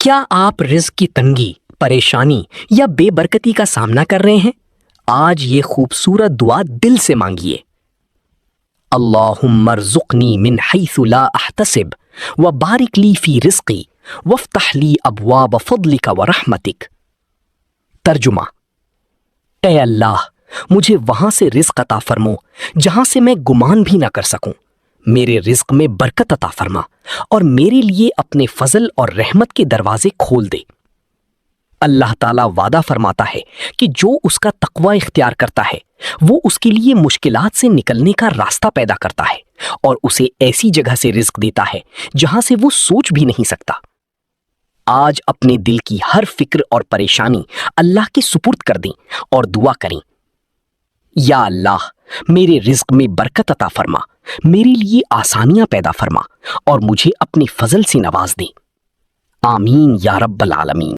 کیا آپ رزق کی تنگی، پریشانی یا بے برکتی کا سامنا کر رہے ہیں؟ آج یہ خوبصورت دعا دل سے مانگیے۔ اللہم ارزقنی من حیث لا احتسب وبارک لی فی رزقی وافتح لی ابواب فضلک ورحمتک۔ ترجمہ: اے اللہ، مجھے وہاں سے رزق عطا فرمو جہاں سے میں گمان بھی نہ کر سکوں، میرے رزق میں برکت عطا فرما اور میرے لیے اپنے فضل اور رحمت کے دروازے کھول دے۔ اللہ تعالیٰ وعدہ فرماتا ہے کہ جو اس کا تقوی اختیار کرتا ہے وہ اس کے لیے مشکلات سے نکلنے کا راستہ پیدا کرتا ہے اور اسے ایسی جگہ سے رزق دیتا ہے جہاں سے وہ سوچ بھی نہیں سکتا۔ آج اپنے دل کی ہر فکر اور پریشانی اللہ کے سپرد کر دیں اور دعا کریں: یا اللہ، میرے رزق میں برکت عطا فرما، میرے لیے آسانیاں پیدا فرما اور مجھے اپنے فضل سے نواز دے۔ آمین یا رب العالمین۔